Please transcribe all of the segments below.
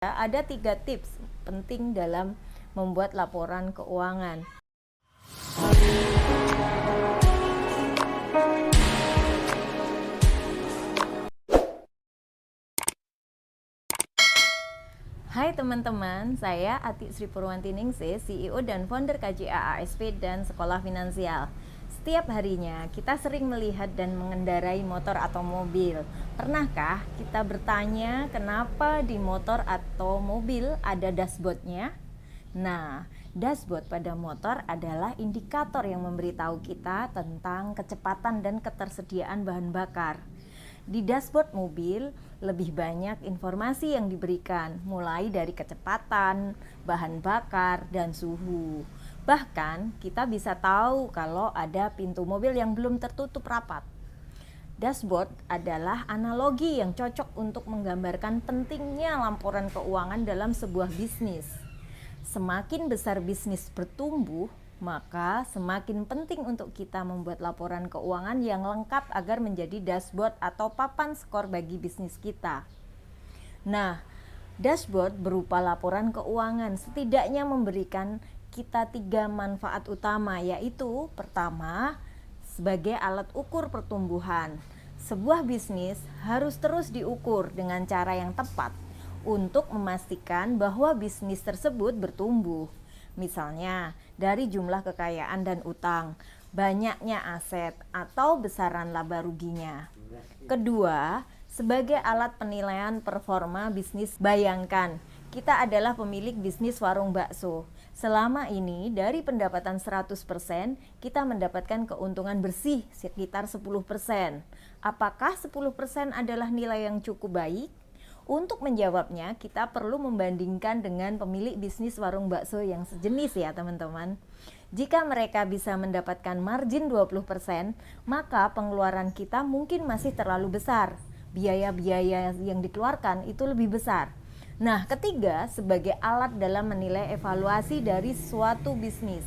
Ada 3 tips penting dalam membuat laporan keuangan. Hai teman-teman, saya Ati Sri Purwantiningsih, CEO dan founder KJA ASP dan Sekolah Finansial. Setiap harinya kita sering melihat dan mengendarai motor atau mobil. Pernahkah kita bertanya kenapa di motor atau mobil ada dashboardnya? Nah, dashboard pada motor adalah indikator yang memberitahu kita tentang kecepatan dan ketersediaan bahan bakar. Di dashboard mobil, lebih banyak informasi yang diberikan, mulai dari kecepatan, bahan bakar, dan suhu. Bahkan, kita bisa tahu kalau ada pintu mobil yang belum tertutup rapat. Dashboard adalah analogi yang cocok untuk menggambarkan pentingnya laporan keuangan dalam sebuah bisnis. Semakin besar bisnis bertumbuh, maka semakin penting untuk kita membuat laporan keuangan yang lengkap agar menjadi dashboard atau papan skor bagi bisnis kita. Nah, dashboard berupa laporan keuangan setidaknya memberikan kita 3 manfaat utama, yaitu pertama, sebagai alat ukur pertumbuhan. Sebuah bisnis harus terus diukur dengan cara yang tepat untuk memastikan bahwa bisnis tersebut bertumbuh. Misalnya, dari jumlah kekayaan dan utang, banyaknya aset, atau besaran laba ruginya. Kedua, sebagai alat penilaian performa bisnis. Bayangkan, kita adalah pemilik bisnis warung bakso. Selama ini, dari pendapatan 100%, kita mendapatkan keuntungan bersih sekitar 10%. Apakah 10% adalah nilai yang cukup baik? Untuk menjawabnya, kita perlu membandingkan dengan pemilik bisnis warung bakso yang sejenis ya teman-teman. Jika mereka bisa mendapatkan margin 20%, maka pengeluaran kita mungkin masih terlalu besar. Biaya-biaya yang dikeluarkan itu lebih besar. Nah, ketiga, sebagai alat dalam menilai evaluasi dari suatu bisnis.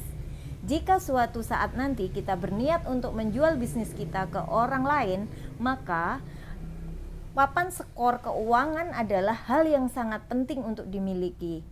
Jika suatu saat nanti kita berniat untuk menjual bisnis kita ke orang lain, maka papan skor keuangan adalah hal yang sangat penting untuk dimiliki.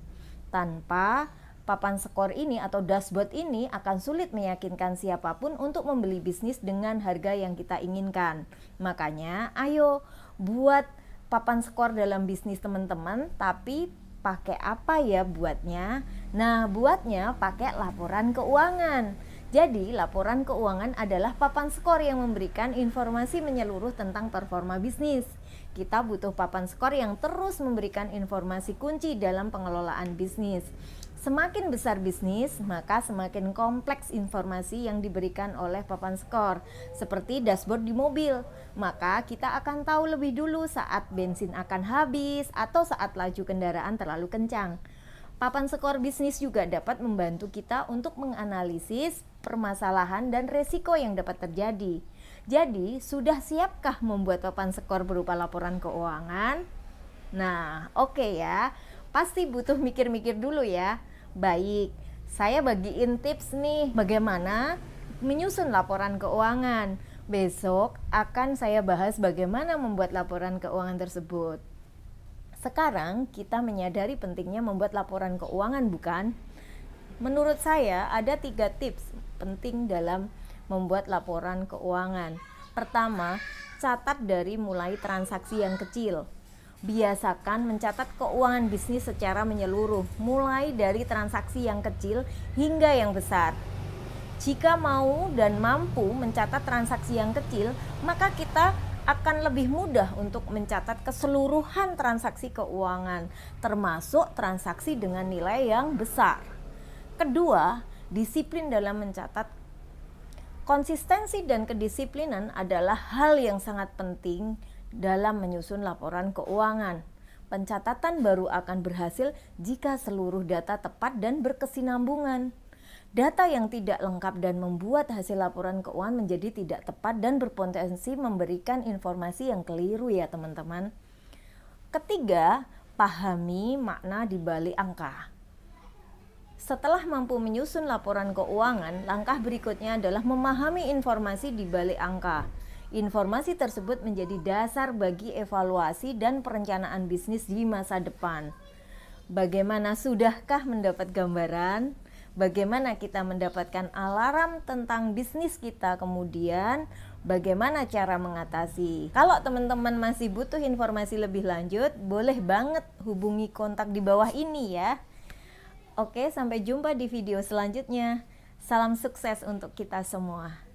Tanpa papan skor ini atau dashboard ini akan sulit meyakinkan siapapun untuk membeli bisnis dengan harga yang kita inginkan. Makanya, ayo buat papan skor dalam bisnis teman-teman, tapi pakai apa ya buatnya? Nah, buatnya pakai laporan keuangan. Jadi, laporan keuangan adalah papan skor yang memberikan informasi menyeluruh tentang performa bisnis. Kita butuh papan skor yang terus memberikan informasi kunci dalam pengelolaan bisnis. Semakin besar bisnis, maka semakin kompleks informasi yang diberikan oleh papan skor, seperti dashboard di mobil. Maka kita akan tahu lebih dulu saat bensin akan habis atau saat laju kendaraan terlalu kencang. Papan skor bisnis juga dapat membantu kita untuk menganalisis permasalahan dan resiko yang dapat terjadi. Jadi, sudah siapkah membuat papan skor berupa laporan keuangan? Nah, oke ya. Pasti butuh mikir-mikir dulu ya. Baik, saya bagiin tips nih bagaimana menyusun laporan keuangan. Besok akan saya bahas bagaimana membuat laporan keuangan tersebut. Sekarang kita menyadari pentingnya membuat laporan keuangan, bukan? Menurut saya ada 3 tips penting dalam membuat laporan keuangan. Pertama, catat dari mulai transaksi yang kecil. Biasakan mencatat keuangan bisnis secara menyeluruh, mulai dari transaksi yang kecil hingga yang besar. Jika mau dan mampu mencatat transaksi yang kecil, maka kita akan lebih mudah untuk mencatat keseluruhan transaksi keuangan, termasuk transaksi dengan nilai yang besar. Kedua, disiplin dalam mencatat. Konsistensi dan kedisiplinan adalah hal yang sangat penting dalam menyusun laporan keuangan. Pencatatan baru akan berhasil jika seluruh data tepat dan berkesinambungan. Data yang tidak lengkap dan membuat hasil laporan keuangan menjadi tidak tepat dan berpotensi memberikan informasi yang keliru ya teman-teman. Ketiga, pahami makna di balik angka. Setelah mampu menyusun laporan keuangan, langkah berikutnya adalah memahami informasi di balik angka. Informasi tersebut menjadi dasar bagi evaluasi dan perencanaan bisnis di masa depan. Bagaimana, sudahkah mendapat gambaran? Bagaimana kita mendapatkan alarm tentang bisnis kita, kemudian bagaimana cara mengatasi? Kalau teman-teman masih butuh informasi lebih lanjut, boleh banget hubungi kontak di bawah ini ya. Oke, sampai jumpa di video selanjutnya. Salam sukses untuk kita semua.